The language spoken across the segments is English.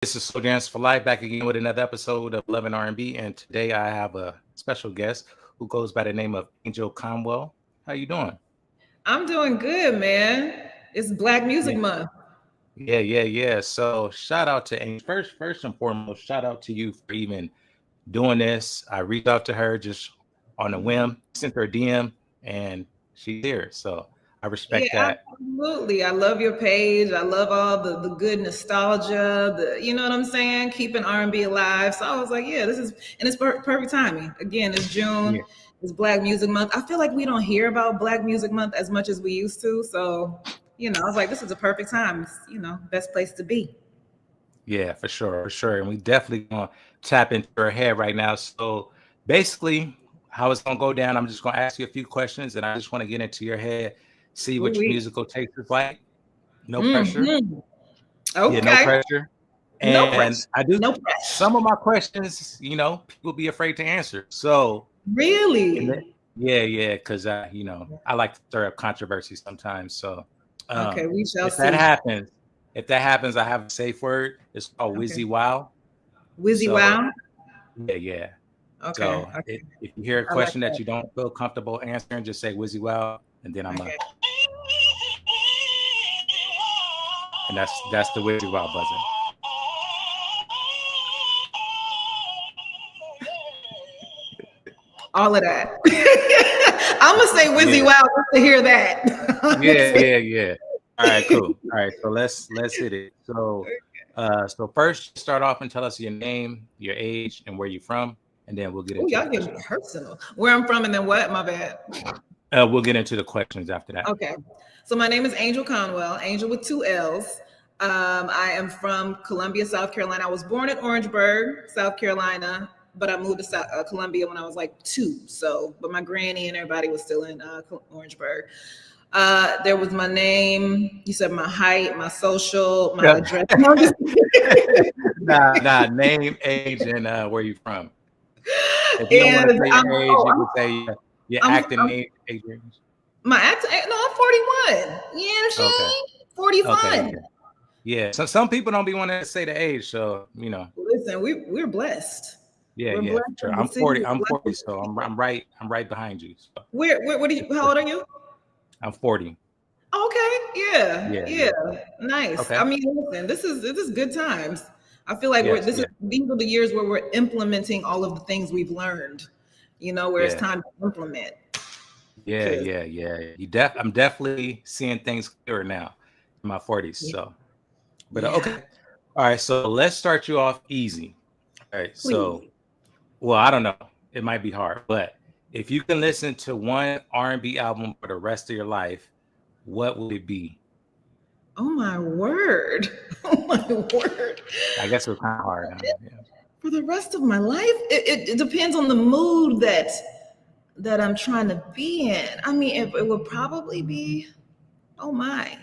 This is Slowjams4life back again with another episode of Love and R&B, and today I have a special guest who goes by the name of Angell Conwell. How you doing? I'm doing good, man. It's Black Music Yeah, Month. yeah. So shout out to Angel. First and foremost, shout out to you for even doing this. I reached out to her just on a whim, sent her a DM, and she's here. So I Yeah, respect that. absolutely. I love your page. I love all the good nostalgia. You know what I'm saying? Keeping R&B alive. So I was like, yeah, this is and it's perfect timing. Again, it's June. Yeah, It's Black Music Month. I feel like we don't hear about Black Music Month as much as we used to. So, I was like, this is a perfect time. It's, best place to be. yeah, for sure. And we definitely gonna tap into her head right now. So basically, how it's gonna go down, I'm just gonna ask you a few questions, and I just want to get into your head, see what your Ooh-wee. musical taste is like. No pressure. Mm-hmm. Yeah, no Okay. pressure. No And pressure. I do No pressure. some of my questions, people be afraid to answer. So, and then, Really? yeah, because I like to stir up controversy sometimes. So, Okay, um, we shall if that see. happens, if that happens, I have a safe word. It's called Okay. Wizzy Wow. Wizzy So, Wow. yeah. Okay. So Okay. if you hear a I like question that that. you don't feel comfortable answering, just say Wizzy Wow, and then Okay. and that's the Wizzy Wow buzzer. All of that. I'm gonna say Wizzy Yeah, Wow just to hear that. I'm gonna say- yeah. All right, cool. All right, so let's hit it. So first start off and tell us your name, your age, and where you're from, and then we'll get Oh, into the y'all getting questions. personal. Where I'm from and then what? My bad. We'll get into the questions after that. Okay. So my name is Angel Conwell, Angel with two L's. I am from Columbia, South Carolina. I was born in Orangeburg, South Carolina, but I moved to Columbia when I was like 2. So, but my granny and everybody was still in Orangeburg. There was my name. You said my height, my social, my Yeah. address. No, Nah, name, age, and where you from. If you don't want to and say your age, you can say your acting I'm age range. my act. No, I'm 41. You know what I'm Okay. saying? Okay. 41. Yeah. So some people don't be wanting to say the age, so Listen, we're blessed. We're Yeah, blessed. for sure. The I'm city 40. is I'm 40, blessed. so I'm right behind you. So Where what do you? How old are you? I'm 40. Okay, yeah, Yeah. yeah, nice. Okay. I mean, listen, this is good times. I feel like Yes. Yeah. these are the years where we're implementing all of the things we've learned. Where it's Yeah. time to implement. Yeah. Cause Yeah. Yeah. I'm definitely seeing things clearer now in my 40s. yeah, So, but yeah, okay. All right. So let's start you off easy. All right. So, please. well, I don't know. It might be hard, but if you can listen to one R&B album for the rest of your life, what would it be? Oh my word! Oh my word! I guess it was kind of hard. Huh? Yeah. For the rest of my life, it depends on the mood that I'm trying to be in. I mean, it would probably be. Oh my.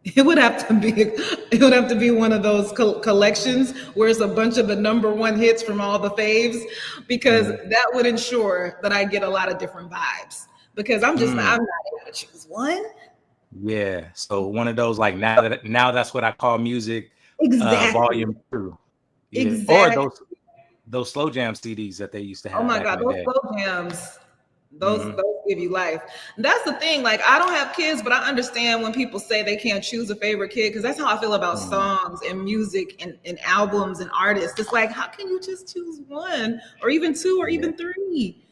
It would have to be one of those collections where it's a bunch of the number one hits from all the faves, because Mhm. that would ensure that I get a lot of different vibes. Because I'm Mm. not able to choose one. Yeah. So one of those like now that's what I call music, Exactly. volume 2. Yeah. Or Exactly. those slow jam CDs that they used to Oh have my back in God, the those day. slow jams, those Hmm. give you life. And that's the thing. Like, I don't have kids, but I understand when people say they can't choose a favorite kid, because that's how I feel about Mm. songs and music and albums and artists. It's like, how can you just choose one or even two or Yeah. even three?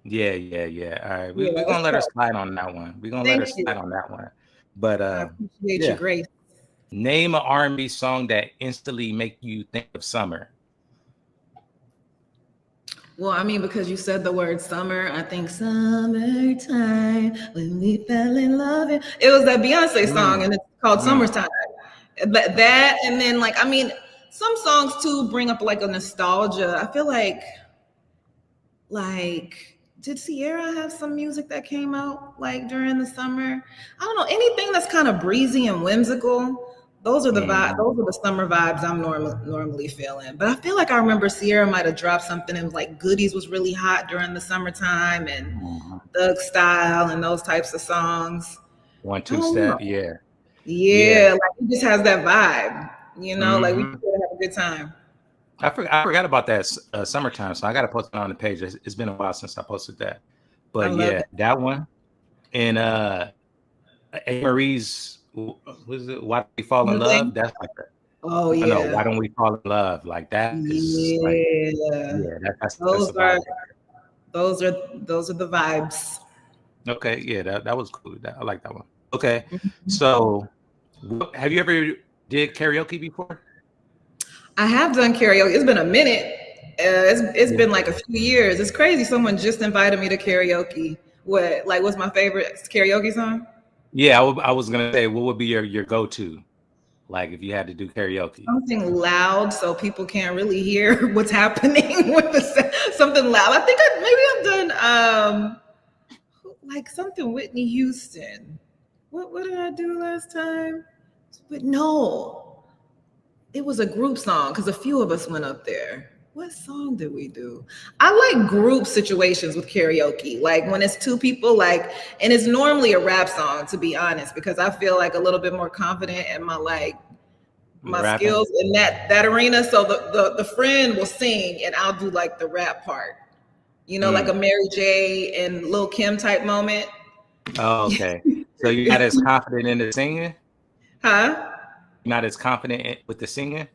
Yeah. All right. Yeah, We're it's gonna let her tough. slide on that one. We're gonna let Thank her you. slide on that one. But I appreciate your yeah. grace. Name an R&B song that instantly make you think of summer. Well, I mean, because you said the word summer, I think summertime when we fell in love. It was that Beyonce song, Mm. and it's called Mm. Summertime. But that, and then like, I mean, some songs too bring up like a nostalgia. I feel like did Sierra have some music that came out like during the summer? I don't know. Anything that's kind of breezy and whimsical. Those are the vibe. Mhm. Those are the summer vibes I'm normally feeling. But I feel like I remember Sierra might have dropped something, and like Goodies was really hot during the summertime, and Mhm. Thug Style and those types of songs. One I two don't know. step. Yeah. Yeah, Yeah. like it just has that vibe. Like we Hmm. could have a good time. I forgot about that summertime, so I got to post it on the page. It's been a while since I posted that, I but love yeah, that one and A. Marie's, was it Why Don't We Fall in Love? it. That's like Oh no, yeah. Why Don't We Fall in Love? Like that is just like, Yeah. yeah, that's Those a are vibe. those are the vibes. Okay, yeah, that was cool. I like that one. Okay, Mhm. so have you ever did karaoke before? I have done karaoke. It's been a minute. It's Yeah. been like a few years. It's crazy. Someone just invited me to karaoke. What's my favorite karaoke song? Yeah, I was gonna say, what would be your go-to, like if you had to do karaoke? Something loud so people can't really hear what's happening with something loud. I think maybe I've done like something Whitney Houston. What did I do last time? But no, it was a group song because a few of us went up there. What song did we do? I like group situations with karaoke, like when it's two people, and it's normally a rap song, to be honest, because I feel like a little bit more confident in You my rapping? skills in that arena. So the friend will sing and I'll do like the rap part, like a Mm. Mary J and Lil Kim type moment. Oh, okay. So you're not as confident in the singing? Huh? You're not as confident with the singing?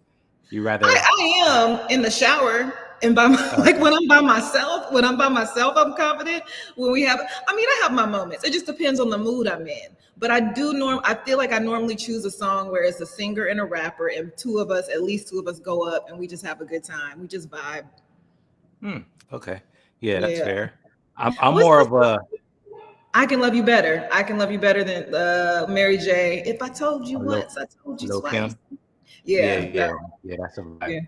You rather I am in the shower and like okay. when I'm by myself. When I'm by myself, I'm confident. I have my moments. It just depends on the mood I'm in. But I feel like I normally choose a song where it's a singer and a rapper, and at least two of us, go up and we just have a good time. We just vibe. Hmm. Okay. Yeah, that's Yeah. fair. I'm What's more this? of a I can love you better. I can love you better than Mary J. If I told you low once, I told you low twice. Kim. Yeah, Yeah. yeah, yeah. That's a vibe. Yeah.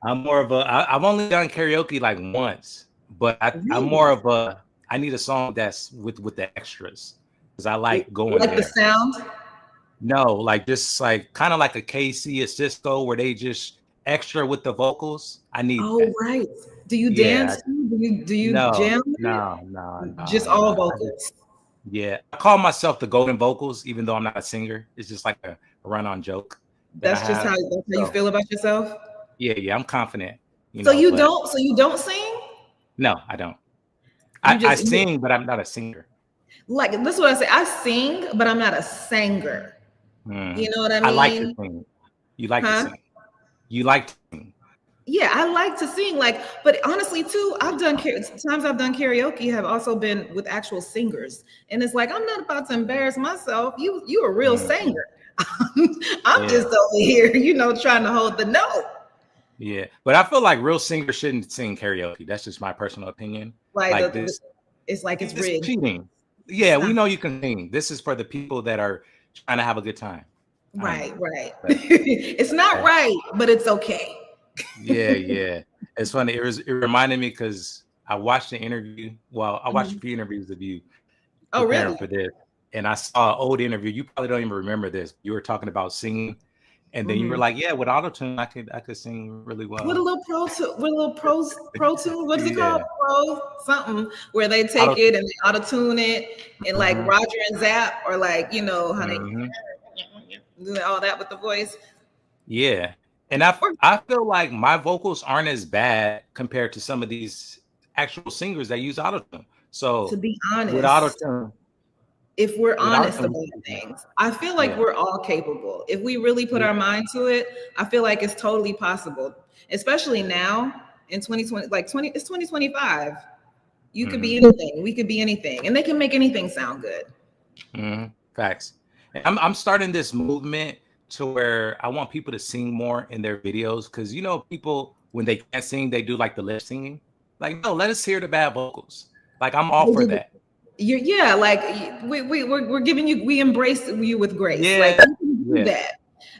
I'm more of I've only done karaoke like once, but I'm more Really? of I need a song that's with the extras because I like going Like the there. sound? No, like just like kind of like a KC, a Cisco, where they just extra with the vocals. I need Oh, that. right. Do you Yeah. dance? Do you No, jam with it? no, no, no, Just no. all I just vocals. yeah. I call myself the golden vocals, even though I'm not a singer. It's just like a run-on joke that I have. That's how you So feel about yourself. yeah, yeah, I'm confident, but So you don't sing? no, I don't. You I just sing, but I'm not a singer. like this is what I say. I sing, but I'm not a singer. You Mhm. know what I I like to mean? sing. You like to Huh? sing. You like to sing. Yeah, I like to sing. But honestly, too, times I've done karaoke have also been with actual singers, and it's like I'm not about to embarrass myself. You a real Mhm. singer. I'm Yeah, just over here, trying to hold the note. yeah. But I feel like real singers shouldn't sing karaoke. That's just my personal opinion. Like Like this, it's like it's this is rigged. cheating. Yeah, we Stop. know you can sing. This is for the people that are trying to have a good time. I don't know, Right. but It's not yeah, right, but it's okay. yeah, yeah. It's funny. It reminded me because I watched the interview. Well, I watched a Mhm. few interviews of you Oh, preparing really? for this, and I saw an old interview. You probably don't even remember this. You were talking about singing, and then you were Hmm. like, "Yeah, with autotune, I could sing really With a well." little pro tune, what is it called? Yeah, Pro something, where they take auto. it and they auto tune it, and like Hmm. Roger and Zap, or like how they Hmm. do all that with the voice. Yeah, and I Or I feel like my vocals aren't as bad compared to some of these actual singers that use autotune. to So be with honest, autotune, if we're with honest autotune, about things, I feel like yeah, we're all capable. If we really put yeah. our mind to it, I feel like it's totally possible. Especially now in 2020, it's 2025. You could be Hmm. anything. We could be anything. And they can make anything sound good. Facts. And I'm starting this movement to where I want people to sing more in their videos because people when they can't sing, they do like the lip singing. Like, no, let us hear the bad vocals. Like, I'm all They for do that. yeah, like we're giving you, we embrace you with grace. Like Yeah, you can do yeah, that.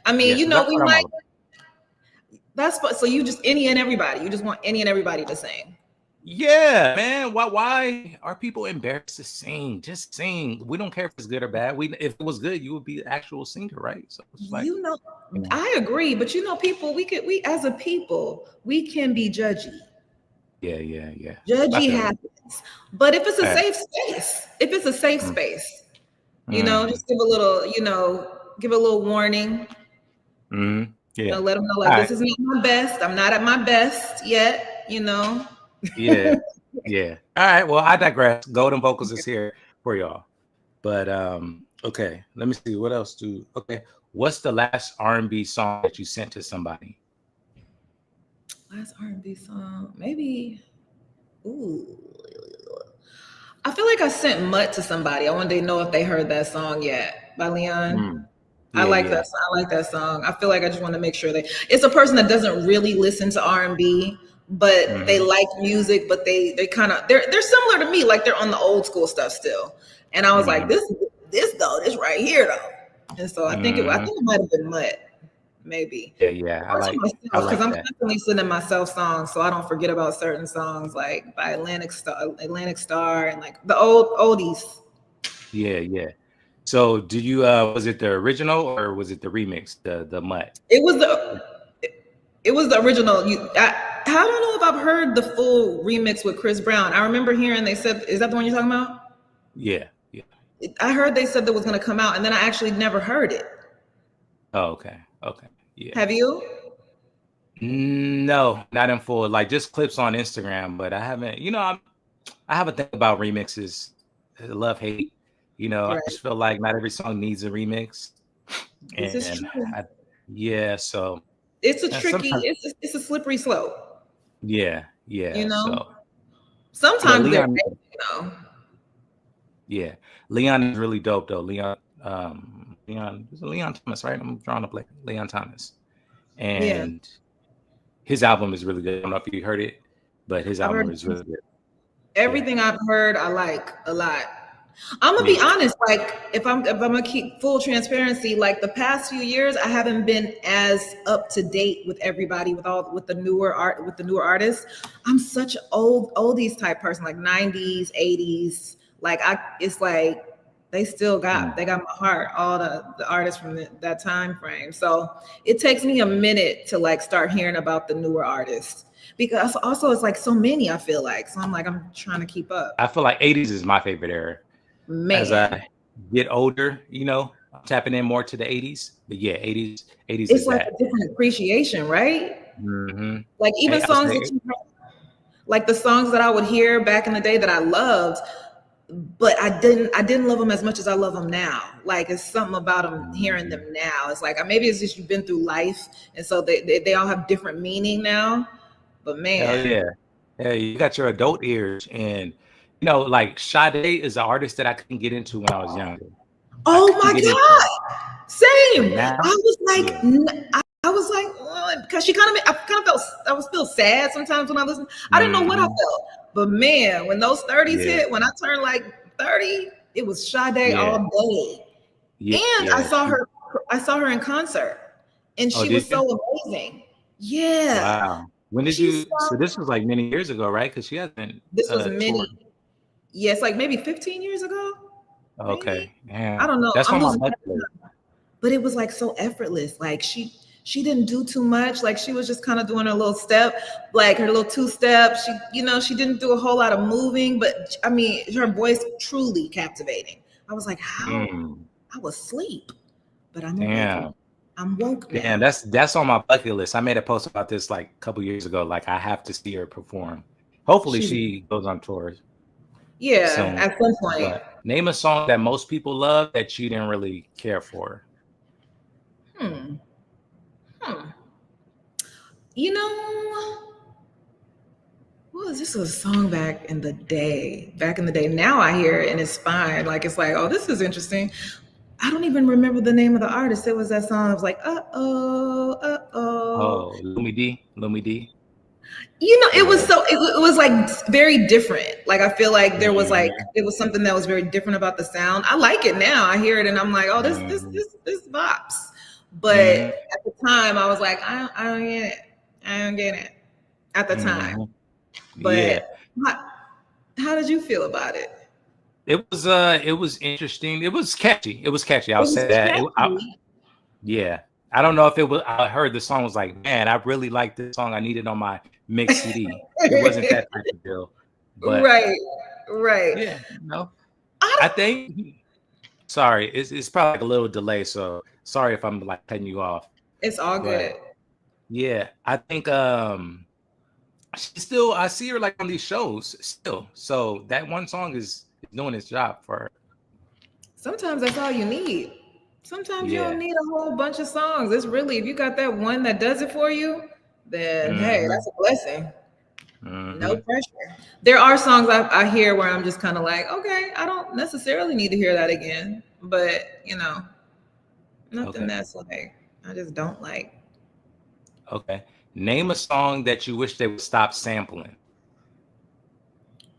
I mean, yeah. So that's we what I'm might, all about. so you just any and everybody. You just want any and everybody to sing. Yeah, man. Why are people embarrassed to sing? Just sing. We don't care if it's good or bad. If it was good, you would be an actual singer, right? So it's like, You know, you know, I agree, but people, we as a people, we can be judgy. yeah, yeah, yeah. I Judgy feel it. happens. But if it's a Facts. safe space, if it's a safe Mm, space, mm, just give a little, give a little warning. mm. Yeah. Let them know All like right. this is not my best. I'm not at my best yet. You know. Yeah. Yeah. All right. Well, I digress. Golden Vocals is here for y'all. But okay, let me see what else do. Okay, what's the last R&B song that you sent to somebody? Last R&B song, maybe. Ooh, I feel like I sent Mutt to somebody. I wanted to know if they heard that song yet by Leon. Mm. Yeah, yeah. I like that song. I feel like I just want to make sure it's a person that doesn't really listen to R&B, but they Mm-hmm. like music, but they kind of they're similar to me, like they're on the old school stuff still. And I was like, Mm-hmm. this right here though. And so I Mm-hmm. think it might have been Mutt, maybe. Yeah, yeah. Or to I myself, because like I'm that. constantly sending myself songs, so I don't forget about certain songs like by Atlantic Star, and like the old oldies. Yeah, yeah. So, did you was it the original or was it the remix, the Mutt? It was the it was the original. I don't know if I've heard the full remix with Chris Brown. I remember hearing they said, is that the one you're talking about? Yeah, yeah. I heard they said that was going to come out, and then I actually never heard it. Oh, okay. Okay. Yeah. Have you? No, not in full. Like just clips on Instagram, but I haven't, I have a thing about remixes. Love, hate. I Right. just feel like not every song needs a remix. This is And true. yeah, so It's a and tricky. sometimes It's a slippery slope. yeah, You yeah. know. So but Sometimes they're, Leon, you know. yeah. Leon is really dope though. Leon is it Leon Thomas, right? I'm drawing up like Leon Thomas. Yeah, And his album is really good. I don't know if you heard it, but his I've heard album is really good. Yeah. everything I've heard. I like a lot. I'm gonna be Yeah. honest. Like, if I'm gonna keep full transparency, like the past few years, I haven't been as up to date with everybody, with the newer artists. I'm such an oldies type person, like 90s, 80s. Like it's like they got my heart. All the artists from that time frame. So it takes me a minute to like start hearing about the newer artists, because also it's like so many. I feel like, so I'm trying to keep I up. feel like 80s is my favorite era. As Man. I get older, I'm tapping in more to the 80s. But yeah, 80s It's is like that. a different appreciation, right? Hmm. Like even Hey, I'll songs that say, you like the songs that I would hear back in the day that I loved, but I didn't love them as much as I love them now. Like it's something about them, hearing them mhm. now. It's like maybe it's just you've been through life, and so they all have different meaning now. But Hell man, yeah. Yeah, you got your adult ears. And, like Sade is an artist that I couldn't get into when I was younger. I oh couldn't my get into her. God, But same. now, yeah. I was like, because I kind of felt, I was feel sad sometimes when I listen. I didn't know what I Hmm. felt, but man, when those 30s Yeah. hit, when I turned like 30, it was Sade Yeah. all day. Yeah. And Yeah. I saw her in concert, and Oh, she did was you? so amazing. Yeah, Wow. When did she's you? So so. this was like many years ago, right? Because she hasn't This was toured. yes, like maybe 15 years ago, Okay. maybe. I Damn. don't know. That's I'm on my losing track bucket of list. time. But it was like so effortless. Like she didn't do too much. Like she was just kind of doing her little step, like her little two step. She didn't do a whole lot of moving, but I mean, her voice truly captivating. I was like, how? Mm, I was asleep, but I'm awake now. damn. I'm woke Damn. now. That's on my bucket list. I made a post about this like a couple years ago. Like I have to see her perform. Hopefully She's she goes on tour yeah, soon. at some point. But name a song that most people love that you didn't really care for. Hmm. Hmm. You know, what was this? Was a song back in the day. Back in the day. Now I hear it and it's fine. Like it's like, oh, this is interesting. I don't even remember the name of the artist. It was that song. I was like, uh-oh. Oh, Lumi D. It was Yeah. it was like very different. Like I feel like Hmm. there was something that was very different about the sound. I like it now. I hear it and I'm like, oh, Hmm. this bops. But Hmm. at the time, I was like, I don't get it. I don't get it at the time. Hmm. But Yeah. how, how did you feel about it? It was interesting. It was catchy. It was catchy. I'll It was say that. catchy. Yeah. I don't know if it was. I heard the song was like, man, I really like this song. I need it on my mix CD. It wasn't that type of deal, but Right, right. yeah, I I don't, think. Sorry, it's probably like a little delay. So sorry if I'm like cutting you off. It's all good. Yeah, I think I see her like on these shows still. So that one song is doing its job for her. Sometimes that's all you need. Sometimes you don't Yeah. need a whole bunch of songs. It's really, if you got that one that does it for you, then hey, that's a blessing. No pressure. There are songs I hear where I'm just kind of like, okay, I don't necessarily need to hear that again. But, nothing that's like, I just don't like. Okay. Name a song that you wish they would stop sampling.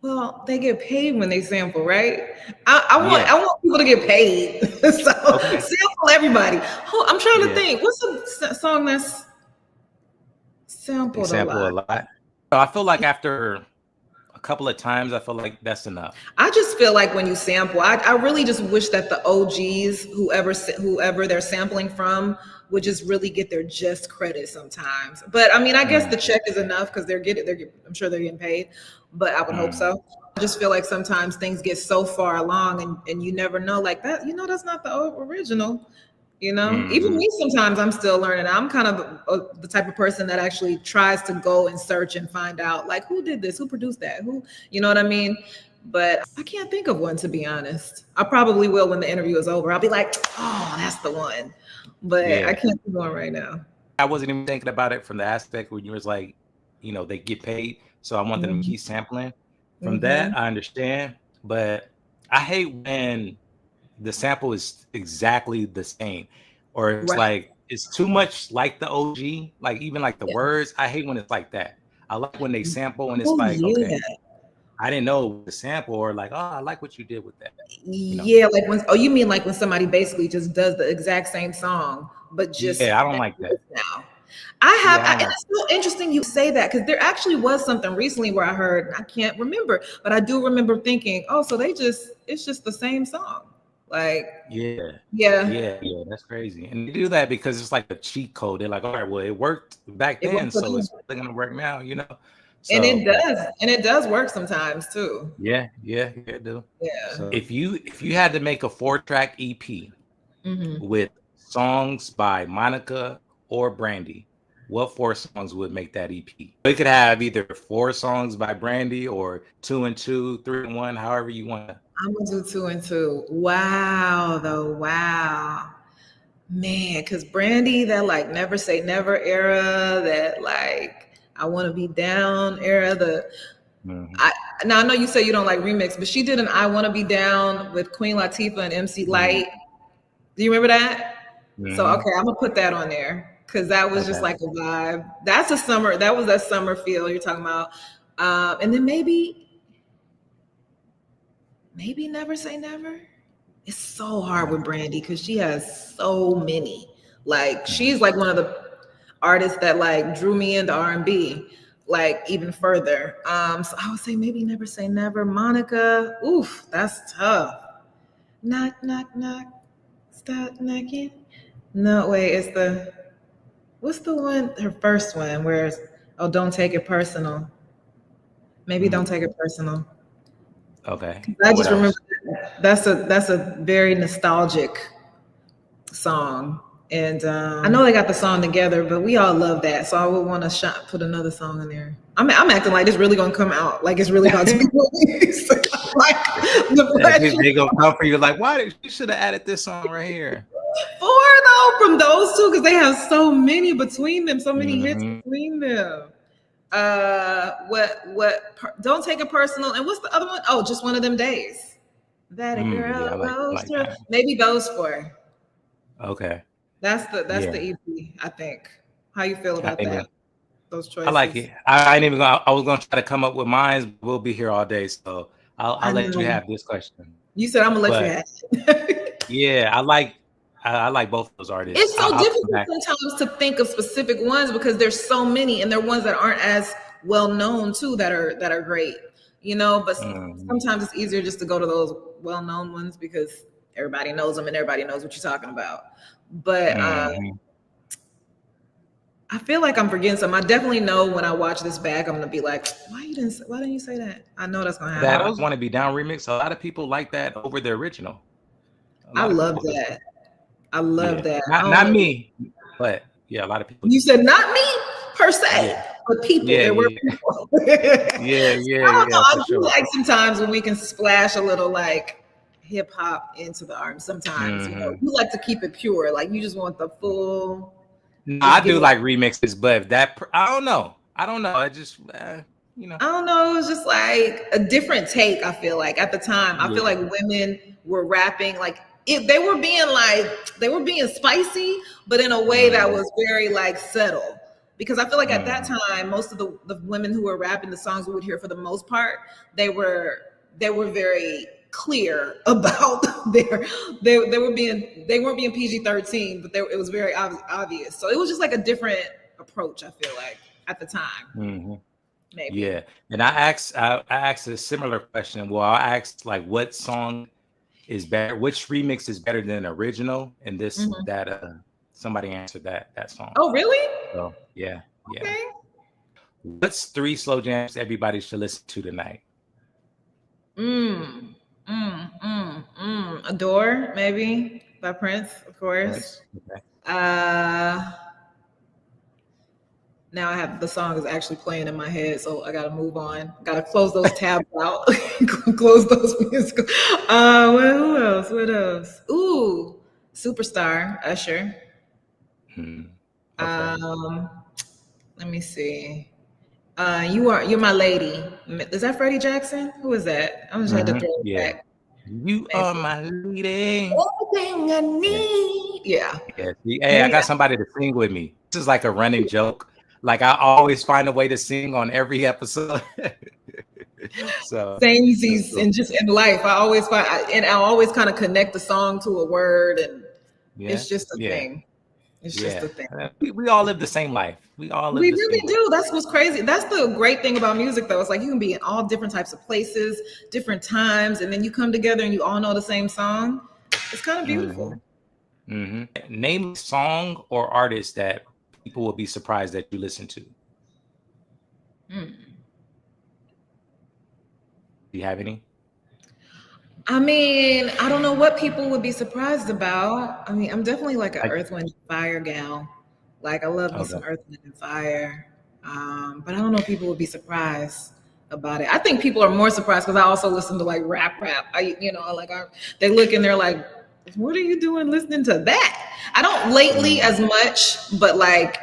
Well, they get paid when they sample, right? I want people to get paid. So sample everybody. Oh, I'm trying to think. What's a song that's sampled a lot? So I feel like after a couple of times, I feel like that's enough. I just feel like when you sample, I really just wish that the OGs, whoever they're sampling from, would just really get their just credit sometimes. But I mean, I guess the check is enough because I'm sure they're getting paid, but I would hope so. I just feel like sometimes things get so far along and you never know, like that, that's not the original. Even me, sometimes I'm still learning. I'm kind of the type of person that actually tries to go and search and find out, like, who did this, who produced that, who, you know what I mean? But I can't think of one, to be honest. I probably will when the interview is over. I'll be like, oh, that's the one. But I can't think of one right now. I wasn't even thinking about it from the aspect when you was like, they get paid. So I want them to keep sampling. From that, I understand. But I hate when the sample is exactly the same, or it's like it's too much like the OG, like even like the words. I hate when it's like that. I like when they sample and it's okay, I didn't know the sample, or like, oh, I like what you did with that. Yeah, like you mean like when somebody basically just does the exact same song, but just I don't like that. Now and it's so interesting you say that, because there actually was something recently where I heard, I can't remember, but I do remember thinking, oh, so it's just the same song. Like, yeah, that's crazy. And they do that because it's like a cheat code. They're like, all right, well, it worked back then, so it's gonna work now, So, and it does work sometimes too. It do. Yeah. So if you had to make a 4-track EP with songs by Monica or Brandy, what 4 songs would make that EP? It could have either 4 songs by Brandy or 2 and 2, 3 and 1, however you want to. I'm gonna do 2 and 2. Wow, man, because Brandy, that like Never Say Never era, that like I Want to Be Down era, now I know you say you don't like remix, but she did an I Want to Be Down with Queen Latifah and MC Lyte. Do you remember that? So okay, I'm gonna put that on there because that was just like a vibe. That was that summer feel you're talking about. And then maybe Never Say Never. It's so hard with Brandy because she has so many. Like, she's like one of the artists that like drew me into R&B, like even further. So I would say maybe Never Say Never. Monica, oof, that's tough. Knock, knock, knock. Stop knocking. No, wait, what's the one? Her first one, where it's, oh, Don't Take It Personal. Maybe Don't Take It Personal. Okay. I just remember that's a very nostalgic song, and I know they got the song together, but we all love that, so I would want to put another song in there. I'm acting like it's really gonna come out, like it's really about to be released. Like they gonna come for you, like, why you should have added this song right here. 4 though from those 2, because they have so many between them, so many hits between them. Don't Take It Personal, and what's the other one? Oh, Just One of Them Days. That a girl goes through. Maybe those 4. Okay. That's the EP, I think. How you feel about that? Those choices. I like it. I ain't even gonna. I was gonna try to come up with mine. We'll be here all day, so I'll let you have this question. You said I'm gonna let you have it. Yeah, I like both of those artists. It's so difficult sometimes to think of specific ones because there's so many, and they're ones that aren't as well known too that are great, But sometimes it's easier just to go to those well known ones because everybody knows them and everybody knows what you're talking about. But I feel like I'm forgetting some. I definitely know when I watch this back, I'm gonna be like, why didn't you say that? I know that's gonna happen. That I Want to Be Down remix. A lot of people like that over the original. I love that. I love that. Not me, but Yeah, a lot of people. You said not me per se, Yeah. but people. Yeah, There were yeah. people. Yeah, I don't know. I for do sure. like sometimes when we can splash a little like hip hop into the art. Sometimes, you know, Mhm. you like to keep it pure. Like you just want the full. No, Just I give do it. like remixes, but I don't know. I just, you know. I don't know. It was just like a different take. I feel like at the time, I feel Yeah. like women were rapping like if they were being spicy, but in a way that was very like subtle. Because I feel like at that time, most of the women who were rapping the songs we would hear for the most part, they were very clear about they weren't being PG-13, but it was very obvious. So it was just like a different approach. I feel like at the time. Mhm. Maybe. Yeah, and I asked a similar question. Well, I asked like, what song is better? Which remix is better than original? And somebody answered that song. Oh, really? So yeah. Okay. What's 3 slow jams everybody should listen to tonight? Adore, maybe by Prince, of course. Okay. Now I have the song is actually playing in my head, so I gotta move on. Gotta close those tabs out. Close those musical. Who else? What else? Ooh, Superstar, Usher. Okay. Let me see. You're my lady. Is that Freddie Jackson? Who is that? I just had to throw it Yeah. back. You are my lady. Everything I need. Yeah. Yeah. Hey, I got somebody to sing with me. This is like a running joke. Like I always find a way to sing on every episode. So Samesies and just in life, I always find, and I always kind of connect the song to a word, and it's just a thing. It's just a thing. We all live the same life. We really do. That's what's crazy. That's the great thing about music, though. It's like you can be in all different types of places, different times, and then you come together and you all know the same song. It's kind of beautiful. Name a song or artist that people will be surprised that you listen to. Do you have any? I mean, I don't know what people would be surprised about. I mean, I'm definitely like an Earth, Wind, and Fire gal. Like I love me some Earth, Wind, and Fire. But I don't know if people would be surprised about it. I think people are more surprised because I also listen to like rap. They look and they're like, what are you doing listening to that? I don't lately as much, but like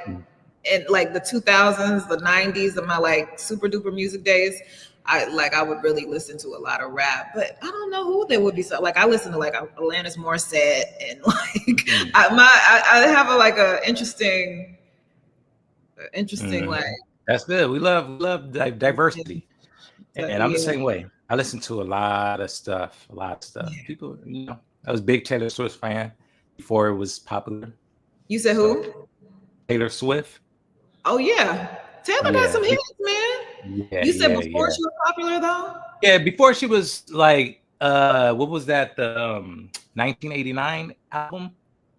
in like the 2000s, the 90s, and my like super duper music days, I would really listen to a lot of rap, but I don't know who they would be. So like I listen to like Alanis Morissette and like I have a interesting like. That's good. We love diversity, and I'm the same way. I listen to a lot of stuff. People, I was a big Taylor Swift fan before it was popular. You said who? Taylor Swift. Oh yeah, Taylor got some hits, man. Yeah, you said before she was popular though? Yeah, before she was like what was that, the 1989 album?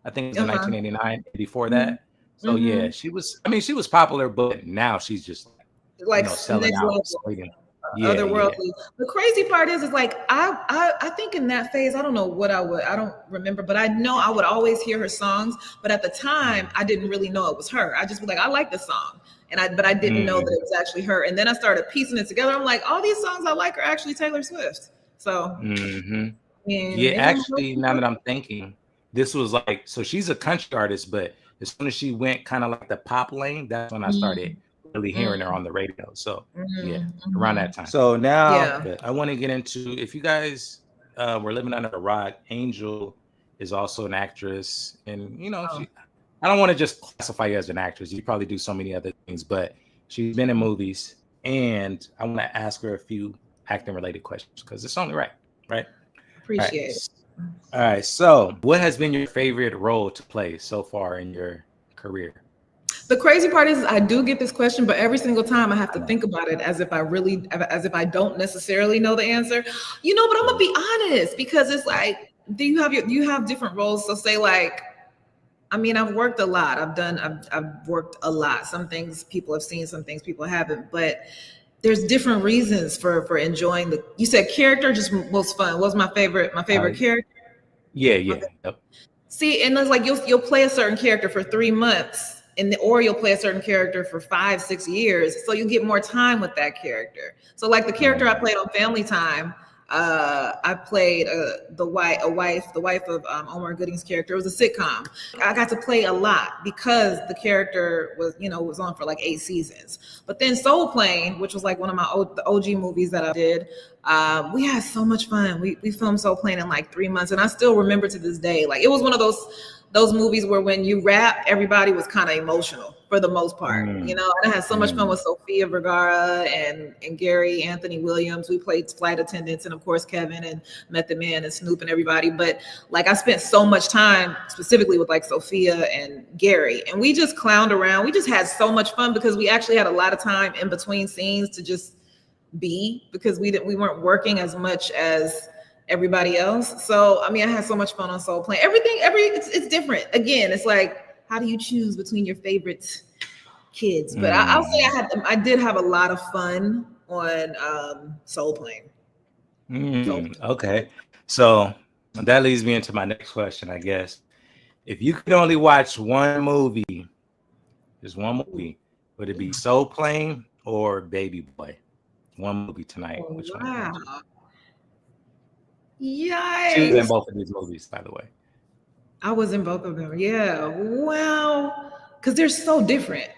I think it was 1989 before that. So yeah, she was popular, but now she's just like selling out. Otherworldly. The crazy part is like I think in that phase, I don't remember, but I know I would always hear her songs. But at the time, I didn't really know it was her. I just was like, I like this song. But I didn't know that it was actually her. And then I started piecing it together. I'm like, all these songs I like are actually Taylor Swift. So actually, now that I'm thinking, this was like, so she's a country artist, but as soon as she went kind of like the pop lane, that's when I started really hearing her on the radio. So around that time. So now I want to get into, if you guys were living under a rock, Angell is also an actress, and I don't want to just classify you as an actress. You probably do so many other things, but she's been in movies, and I want to ask her a few acting related questions because it's only right. Appreciate it. All right. So what has been your favorite role to play so far in your career? The crazy part is I do get this question, but every single time I have to think about it as if I don't necessarily know the answer, but I'm gonna be honest, because it's like, you have different roles. So say like, I mean, I've worked a lot. I've worked a lot. Some things people have seen, some things people haven't, but there's different reasons for enjoying you said character just most fun. What's my favorite character? Yeah. Yep. See, and it's like you'll play a certain character for 3 months or you'll play a certain character for 5-6 years, so you get more time with that character. So like the character I played on Family Time, I played the wife of Omar Gooding's character. It was a sitcom. I got to play a lot because the character was on for like 8 seasons. But then Soul Plane, which was like one of the OG movies that I did, we had so much fun. We filmed Soul Plane in like 3 months, and I still remember to this day. Like it was one of those movies where when you rap, everybody was kind of emotional for the most part, And I had so much fun with Sofia Vergara and Gary Anthony Williams. We played flight attendants, and of course Kevin and Method Man and Snoop and everybody. But like I spent so much time specifically with like Sofia and Gary, and we just clowned around. We just had so much fun because we actually had a lot of time in between scenes to just be, because we weren't working as much as everybody else. So I had so much fun on Soul Plane. It's different. Again, it's like, how do you choose between your favorite kids? But I'll say I did have a lot of fun on Soul Plane. Okay, so that leads me into my next question, I guess. If you could only watch one movie, just one movie, would it be Soul Plane or Baby Boy? One movie tonight. Which wow. one? Yikes. She was in both of these movies, by the way. I was in both of them. Yeah. Wow. Because they're so different.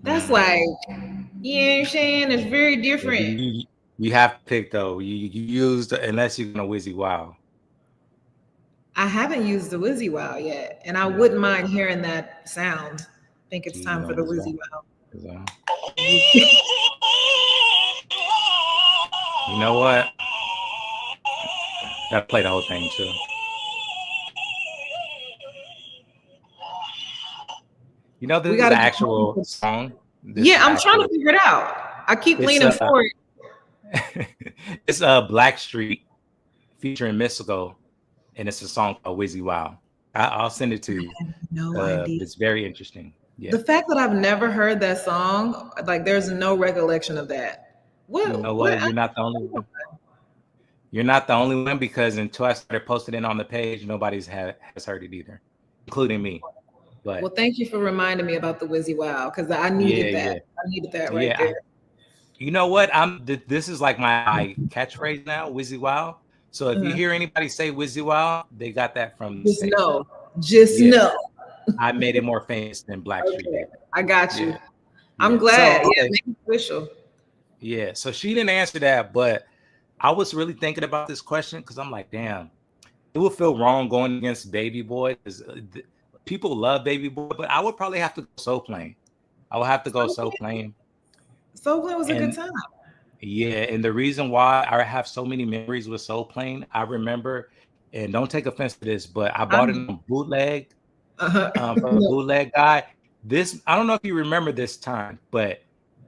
That's like, you know what I'm saying? It's very different. You have to pick though. You used, unless you're gonna Wizzy Wow. I haven't used the Wizzy Wow yet, and I wouldn't mind hearing that sound. I think it's time for the Wizzy Wow. You know what? Gotta play the whole thing too. You know, this is an actual song. I'm trying to figure it out. I keep leaning forward. It's Blackstreet featuring Mystical, and it's a song called Wizzy Wow. I'll send it to you. No idea. It's very interesting. Yeah. The fact that I've never heard that song, like there's no recollection of that. You know what? You're not the only one. You're not the only one, because until I started posting it on the page, nobody's has heard it either, including me. But well, thank you for reminding me about the Wizzy Wow, because I needed that. I needed that right there. You know what? This is like my catchphrase now, Wizzy Wow. So if you hear anybody say Wizzy Wow, they got that from Just know. I made it more famous than Blackstreet. Okay. I got you. I'm glad. So, make it official. Yeah. So she didn't answer that, but I was really thinking about this question because I'm like, damn, it would feel wrong going against Baby Boy, because people love Baby Boy, but I would probably have to go Soul Plane. I would have to go Soul Plane. Soul Plane was a good time. Yeah, and the reason why I have so many memories with Soul Plane, I remember, and don't take offense to this, but I bought it on bootleg from a bootleg guy. I don't know if you remember this time, but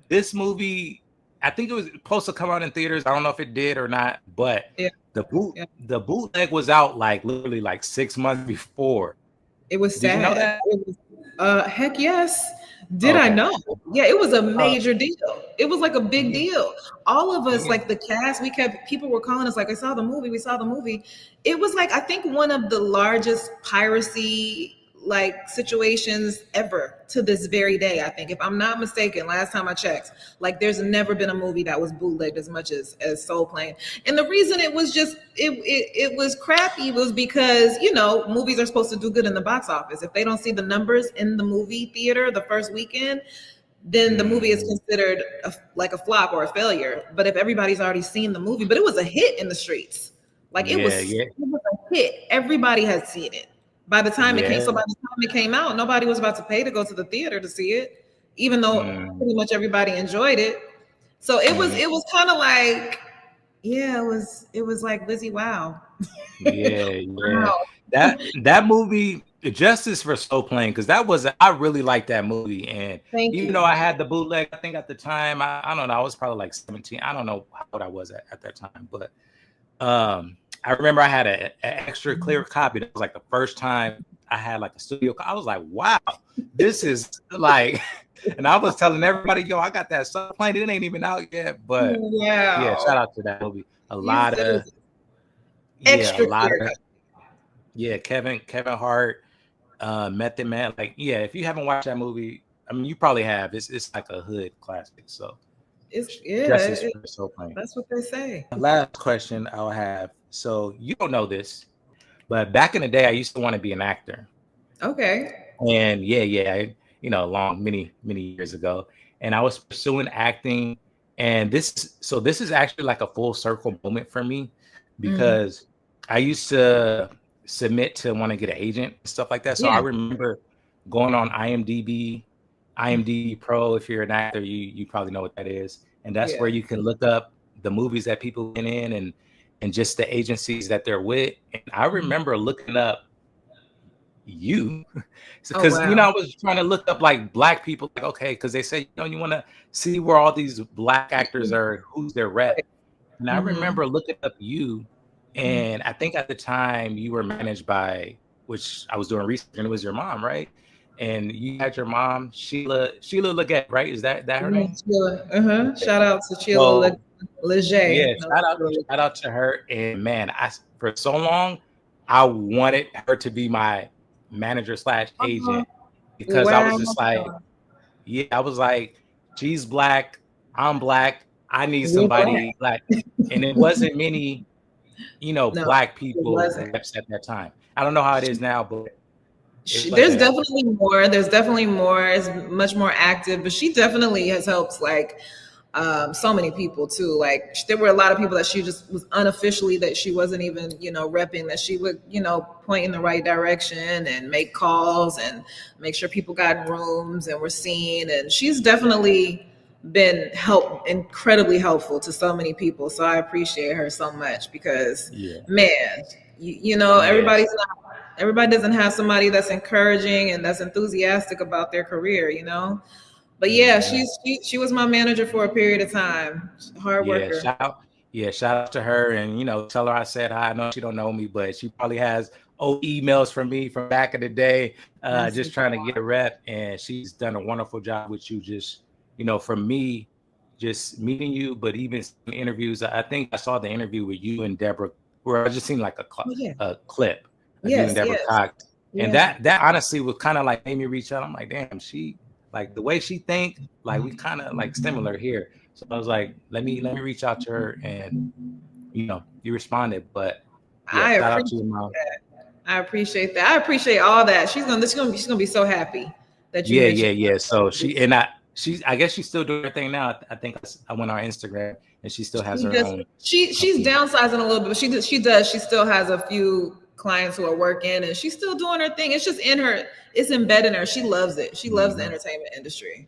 this movie, I think it was supposed to come out in theaters. I don't know if it did or not, but the bootleg was out like literally like 6 months before. It was sad. Did you know that? It was, heck yes. I know? Yeah, it was a major deal. It was like a big deal. All of us, like the cast, people were calling us like, we saw the movie. It was like, I think one of the largest piracy like situations ever to this very day. I think, if I'm not mistaken, last time I checked, like there's never been a movie that was bootlegged as much as Soul Plane. And the reason it was just, it was crappy was because, movies are supposed to do good in the box office. If they don't see the numbers in the movie theater the first weekend, then the movie is considered like a flop or a failure. But if everybody's already seen the movie, but it was a hit in the streets. Like it was a hit. Everybody had seen it. By the time it came out, nobody was about to pay to go to the theater to see it, even though pretty much everybody enjoyed it. So it was kind of like, it was like Wizzy Wow. Wow. That movie, justice for Soul Plane, because I really liked that movie. And even though I had the bootleg, I think at the time, I don't know, I was probably like 17. I don't know how old I was at that time, but I remember I had an extra clear copy. That was like the first time I had like a studio. I was like, wow, this is like, and I was telling everybody, yo, I got that Soul Plane. It ain't even out yet, but shout out to that movie. Kevin Hart, Method Man. Like, if you haven't watched that movie, I mean, you probably have. It's like a hood classic. So It's dresses for so plain. that's what they say. Last question I'll have. So you don't know this, but back in the day, I used to want to be an actor. Okay. And long many years ago, and I was pursuing acting. And this is actually like a full circle moment for me, Mm. because I used to submit to want to get an agent and stuff like that. So I Yeah. remember going on IMDb Pro. If you're an actor, you probably know what that is, and that's where Yeah. you can look up the movies that people been in, and just the agencies that they're with. And I remember looking up you, Oh because wow. I was trying to look up like black people, like, okay, because they say, you want to see where all these black actors are, who's their rep. And I Mm-hmm. remember looking up you, Mm-hmm. and I think at the time you were managed by, which I was doing research, and it was your mom, right? And you had your mom, Sheila Leggett, right? Is that her Yeah, name? Sheila. Okay. Shout out to Sheila So Leger. yeah, No, shout out to her. And man, for so long, I wanted her to be my manager slash uh, agent, because I was wow. just like, yeah, I was like, she's black, I'm black, I need We're black. somebody black. And it wasn't many, No, black it people wasn't. reps at that time. I don't know how it is now, but it There's wasn't at that. definitely more. There's definitely more. It's much more active, but she definitely has helped like so many people too. Like there were a lot of people that she just was unofficially that she wasn't even repping, that she would point in the right direction and make calls and make sure people got in rooms and were seen. And she's definitely been incredibly helpful to so many people. So I appreciate her so much because Yeah. man, Yes. everybody doesn't have somebody that's encouraging and that's enthusiastic about their career, But yeah, Mhm. she was my manager for a period of time. Hard Yeah, worker. shout out to her, and tell her I said hi. I know she don't know me, but she probably has old emails from me from back in the day, That's just trying to get a rep. And she's done a wonderful job with you. Just from me, just meeting you, but even some interviews. I think I saw the interview with you and Deborah, where I just seen like oh yeah. a clip of you and Yes, Deborah yes. Cox, and Yeah. that honestly was kind of like made me reach out. I'm like, damn, she like the way she think, like we kind of like similar here. So I was like, let me reach out to her, and you responded. But yeah, I shout out to appreciate your mom. that. I appreciate that. I appreciate all that. She's gonna be so happy that you Yeah, mentioned yeah, yeah. So I guess she's still doing her thing now. I think I went on Instagram, and she still has she her just own she's company. downsizing a little bit, but she still has a few clients who are working and she's still doing her thing. It's just in her, it's embedded in her. She loves it. She loves the Mhm. entertainment industry.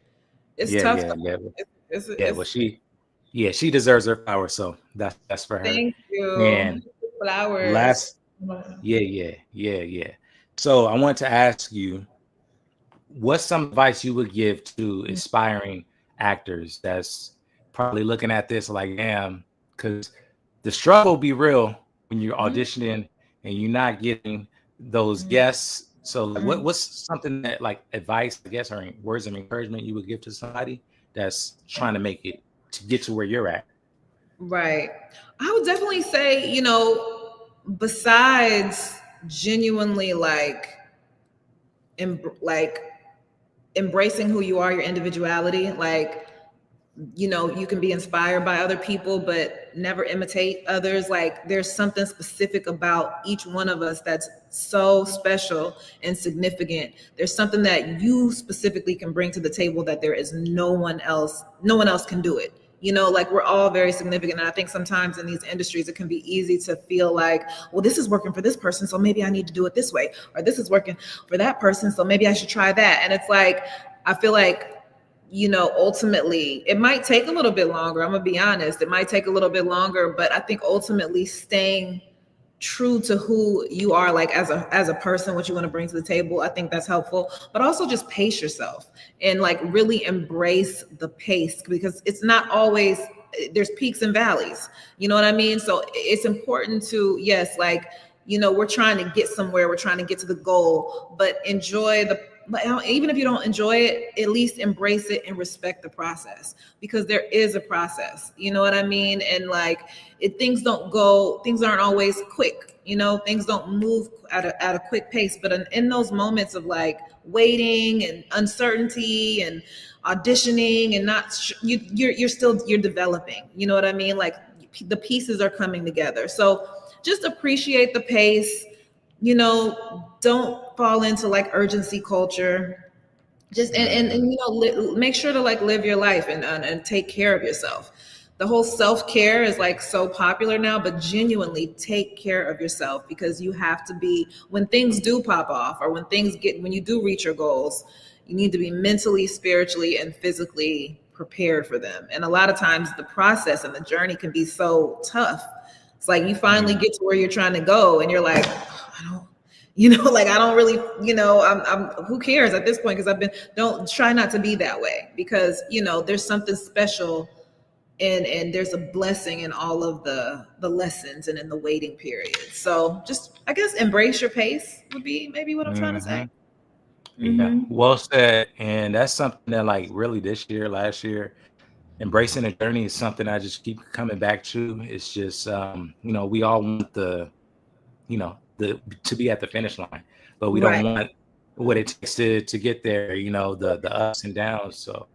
It's Yeah, tough yeah, yeah, though. yeah. Well, It's she deserves her flowers. So that's for her. thank you. And Flowers. last, yeah. So I want to ask you, what's some advice you would give to aspiring actors that's probably looking at this like, damn, because the struggle be real when you're Mhm. auditioning and you're not getting those yes. So like, Mhm. what's something that like advice, I guess, or words of encouragement you would give to somebody that's trying to make it to get to where you're at? Right. I would definitely say, besides genuinely like embracing who you are, your individuality, like you can be inspired by other people but never imitate others. Like there's something specific about each one of us that's so special and significant. There's something that you specifically can bring to the table that there is no one else can do it. Like we're all very significant. And I think sometimes in these industries, it can be easy to feel like, well, this is working for this person, so maybe I need to do it this way. Or this is working for that person, so maybe I should try that. And it's like, I feel like, ultimately it might take a little bit longer. I'm gonna be honest. It might take a little bit longer, but I think ultimately staying true to who you are, like as a person, what you want to bring to the table, I think that's helpful. But also just pace yourself and like really embrace the pace, because it's not always, there's peaks and valleys. You know what I mean? So it's important to, yes, like, we're trying to get somewhere, we're trying to get to the goal, but enjoy even if you don't enjoy it, at least embrace it and respect the process, because there is a process. You know what I mean? And like, things aren't always quick. You know, things don't move at a quick pace. But in those moments of like waiting and uncertainty and auditioning and you're developing. You know what I mean? Like, the pieces are coming together. So just appreciate the pace. You know, don't fall into like urgency culture. Just and you know, make sure to like live your life and take care of yourself. The whole self-care is like so popular now, but genuinely take care of yourself, because you have to be, when things do pop off, or when you do reach your goals, you need to be mentally, spiritually, and physically prepared for them. And a lot of times the process and the journey can be so tough. It's like you finally get to where you're trying to go and you're like, I don't really, I'm who cares at this point? Because don't try not to be that way, because, there's something special and there's a blessing in all of the lessons and in the waiting period. So just, I guess, embrace your pace would be maybe what I'm trying to say. Yeah, well said. And that's something that, like, really this year, last year, embracing the journey is something I just keep coming back to. It's just, we all want to be at the finish line, but we don't want what it takes to get there, the ups and downs. So,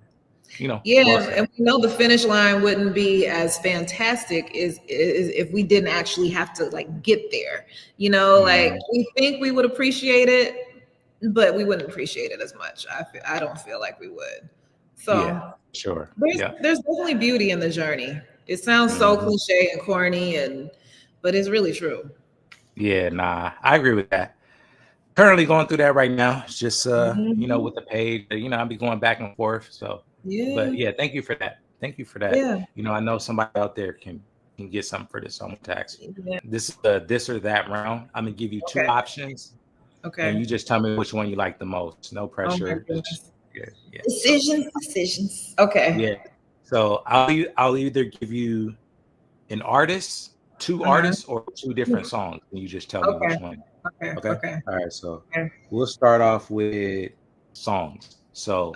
and we know the finish line wouldn't be as fantastic as if we didn't actually have to like get there. Like, we think we would appreciate it, but we wouldn't appreciate it as much. I don't feel like we would. So yeah, sure. There's definitely beauty in the journey. It sounds so cliche and corny, but it's really true. Yeah, nah, I agree with that. Currently going through that right now. It's just with the page, I'll be going back and forth. So but yeah, thank you for that. Thank you for that. Yeah. I know somebody out there can get something for this. So I'm gonna tax. This is the this or that round. I'm gonna give you two options. Okay. And you just tell me which one you like the most. No pressure. Decisions. Okay. Yeah. So I'll either give you an artist, two artists, or two different songs, and you just tell me which one. Okay. All right. So we'll start off with songs. So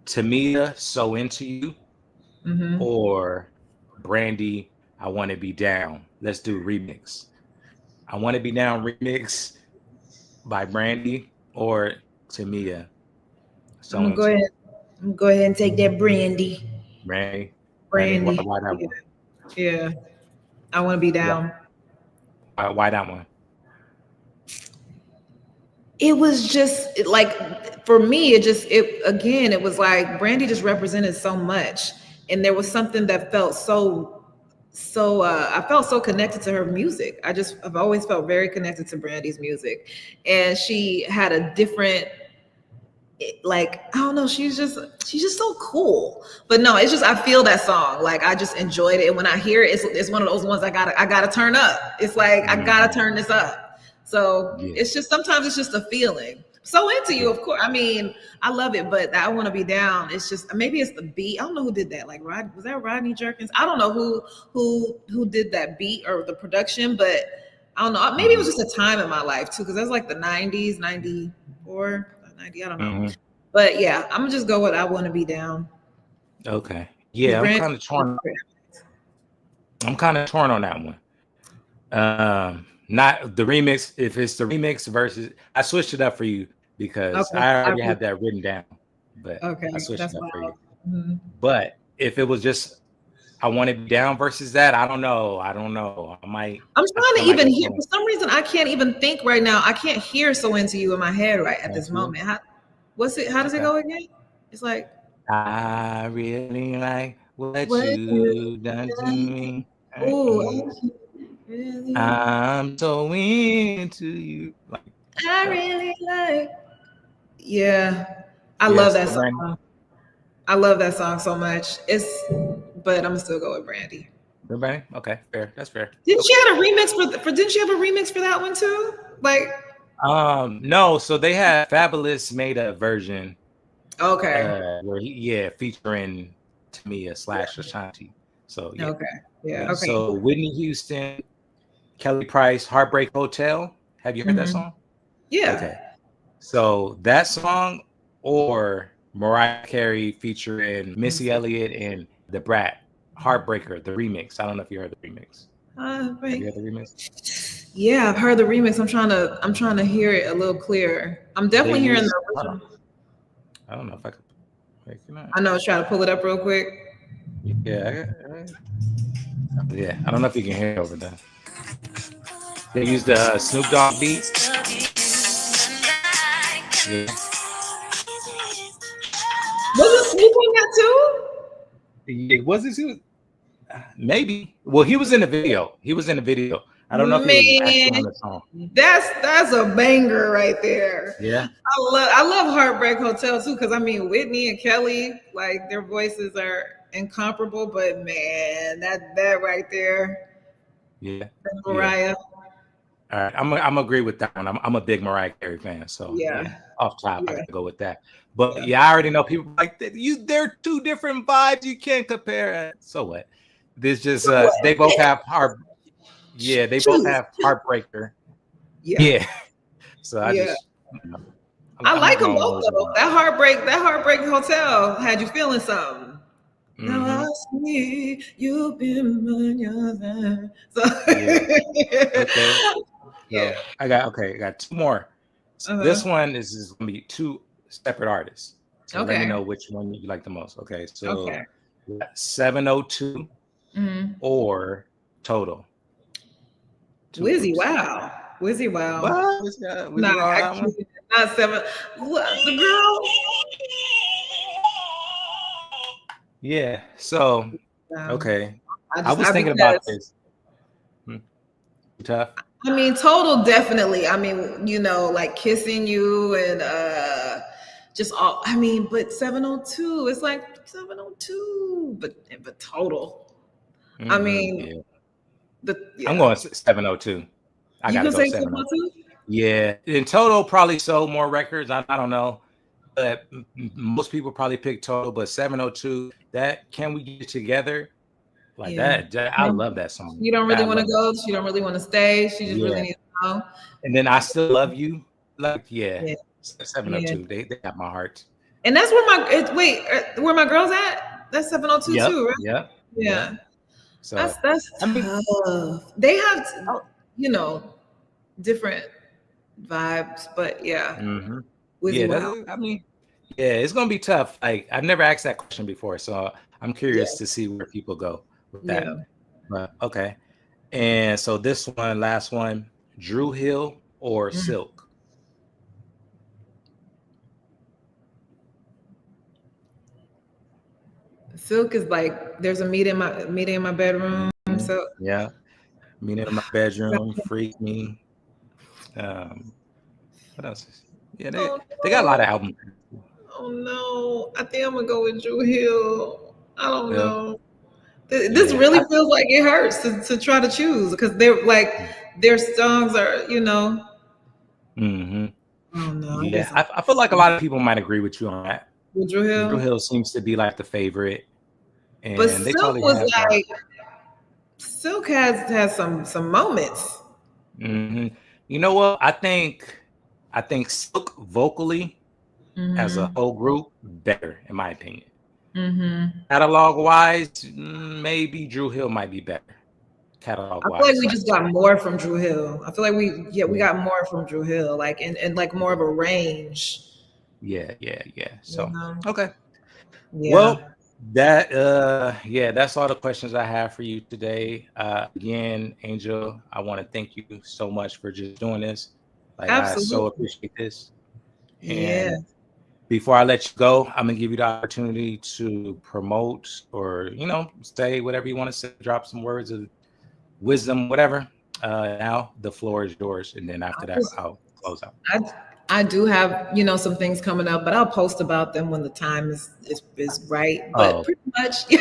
Tamia, So Into You, or Brandy, I Want to Be Down. Let's do remix. I Want to Be Down remix by Brandy or Tamia. So I'm gonna go ahead and take that Brandy. Brandy. Why that one? Yeah. I Want to Be Down. Why that one? It was just like, for me, it was like Brandy just represented so much, and there was something that felt so I felt so connected to her music. I've always felt very connected to Brandy's music, and she had a different, like, I don't know, she's just so cool. But no, it's just, I feel that song, like, I just enjoyed it, and when I hear it, it's one of those ones I gotta turn up. It's like, I gotta turn this up. So it's just, sometimes it's just a feeling. So Into You, of course. I mean, I love it, but I Want to Be Down. It's just, maybe it's the beat. I don't know who did that. Like, was that Rodney Jerkins? I don't know who did that beat or the production, but I don't know. Maybe it was just a time in my life too, because that's like the 90s, 94, 90. I don't know. But yeah, I'm gonna just go with I Want to Be Down. Okay. Yeah, I'm kind of torn. I'm kind of torn on that one. Not the remix. If it's the remix versus, I switched it up for you because I already had that written down. But I switched it up for you. But if it was just I Want to Be Down versus that, I don't know. I might. I'm trying to even hear. For some reason, I can't even think right now. I can't hear So Into You in my head right at this moment. How does it go again? It's like, I really like what you've done to me. Ooh. Really? I'm so into you. I really like. Yeah, I love that song. Brandy. I love that song so much. But I'm gonna still go with Brandy. Brandy? Okay, fair. That's fair. Didn't she have a remix for? Didn't she have a remix for that one too? Like. No. So they had Fabulous made a version. Okay. Where featuring Tamia / Ashanti. So yeah. Okay. Yeah. Okay. So Whitney Houston, Kelly Price, Heartbreak Hotel. Have you heard that song? Yeah. Okay. So that song or Mariah Carey featuring Missy Elliott and The Brat, Heartbreaker, the remix. I don't know if you heard the remix. Have you heard the remix? Yeah, I've heard the remix. I'm trying to hear it a little clearer. I'm They definitely hearing use, the hold on. original. I don't know if I could make it out. I know. Try to pull it up real quick. Yeah, yeah. I don't know if you can hear it over there. They use the Snoop Dogg beat. Yeah. Was it Snoop on that too? Yeah, was it? Maybe. Well, he was in the video. I don't know if he was actually on the song. That's a banger right there. Yeah. I love Heartbreak Hotel too, because I mean Whitney and Kelly, like their voices are incomparable, but man, that right there. Yeah. Mariah. All right, I'm agree with that one. I'm a big Mariah Carey fan, so off top I gotta go with that. But I already know people like that. They're two different vibes. You can't compare. So what? There's just they both have heart. Yeah, they both have Heartbreaker. Yeah. So I just. I like them both though. That Heartbreak Hotel had you feeling something. Now I see you've been mine. So okay. I got two more. So this one is gonna be two separate artists. So let me know which one you like the most. Okay, so 702 or Total. Wizzy, wow. What? Not seven. What, the girl? Yeah. So okay. I was thinking about this. Tough. I mean, Total definitely. I mean, like Kissing You and just all. I mean, but 702. It's like 702, but Total. I mean, I'm going 702. I gotta go 702. Yeah, in Total probably sold more records. I don't know, but most people probably pick Total. But 702, that Can We Get Together? Like that, I love that song. You don't really want to go. She don't really want to stay. She just really needs to go. And then I Still Love You. Like 702. They got my heart. And that's where my girl's at. That's 702 too, right? Yeah. So that's tough. They have different vibes, but it's gonna be tough. Like I've never asked that question before, so I'm curious to see where people go with that. But okay. And so this one, last one, Drew Hill or Silk? Silk is like there's a meeting in my bedroom. So meeting in my bedroom, Freak Me. What else? Yeah, they got a lot of albums. Oh no, I think I'm gonna go with Drew Hill. I don't know. This really feels like it hurts to try to choose because they're like their songs are, Mm-hmm. Oh no. Yeah, I feel like a lot of people might agree with you on that. With Drew Hill? Drew Hill seems to be like the favorite. And but Silk was like Silk has some moments. Mm-hmm. You know what? I think Silk vocally as a whole group better, in my opinion. Catalog wise, maybe Drew Hill might be better. Catalog wise, I feel like we just got more from Drew Hill. I feel like we got more from Drew Hill, like and like more of a range. Yeah. So okay. Yeah. Well, that's all the questions I have for you today. Again, Angel, I want to thank you so much for just doing this. Like absolutely. I so appreciate this. And before I let you go, I'm gonna give you the opportunity to promote or say whatever you want to say, drop some words of wisdom, whatever. Now the floor is yours, and then after that, I'll close out. I do have some things coming up, but I'll post about them when the time is right. But pretty much, no.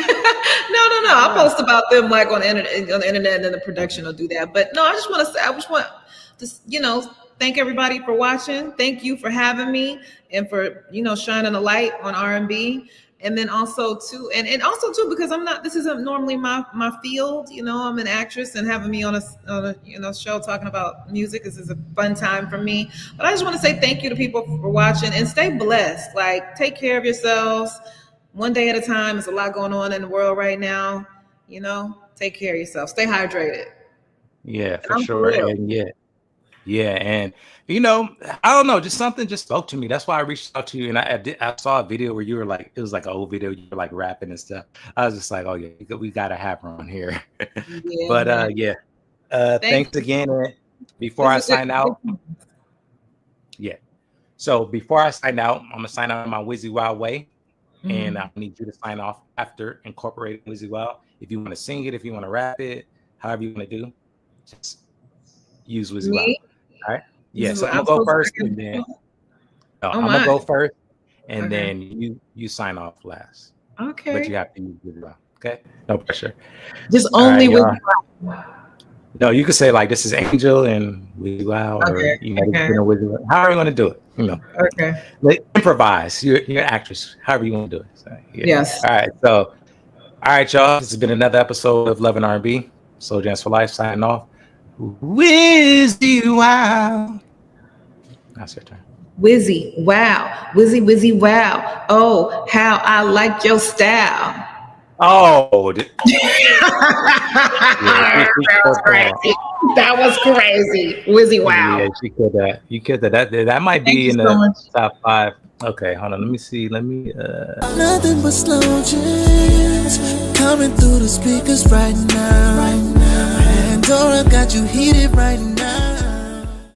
I'll post about them like on the internet, and then the production will do that. But no, I just want to thank everybody for watching. Thank you for having me and for shining a light on R&B. And then also too, and also too, because this isn't normally my field, you know, I'm an actress, and having me on a you know, show talking about music, this is a fun time for me. But I just want to say thank you to people for watching, and stay blessed. Like, take care of yourselves one day at a time. There's a lot going on in the world right now, you know. Take care of yourself, stay hydrated. Yeah, for sure. And yeah, and you know, I don't know, just something just spoke to me. That's why I reached out to you, and I saw a video where you were like, it was like an old video, you were like rapping and stuff. I was just like, oh yeah, we gotta have her on here. Yeah, but yeah, thanks again. Before I sign out, yeah. So before I sign out, I'm gonna sign out in my Wizzy Wild way, and I need you to sign off after incorporating Wizzy Wild. If you want to sing it, if you want to rap it, however you want to do, just use Wizzy Wild. All right. Yeah. So I'm gonna go first, and then I'm gonna go first, and then you sign off last. Okay. But you have to use Wizzy Wild. Okay. No pressure. Just only Wizzy Wild. No, you could say like, this is Angel and Wizzy Wild, or you know, Wizzy Wild. However you want to do it. You know. Okay. Like, improvise. You're an actress. However you want to do it. So, yeah. Yes. All right. So, all right, y'all. This has been another episode of Love and R&B. Slowjams4life signing off. Wizzy Wow. That's your turn. Wizzy Wow. Wizzy Wow. Oh, how I like your style. Oh. That was crazy. Wizzy Wow. Yeah, she killed that. You killed that. That might be in the top 5. Okay, hold on. Let me see. Nothing but slow jams coming through the speakers right now. Pandora got you heated right now.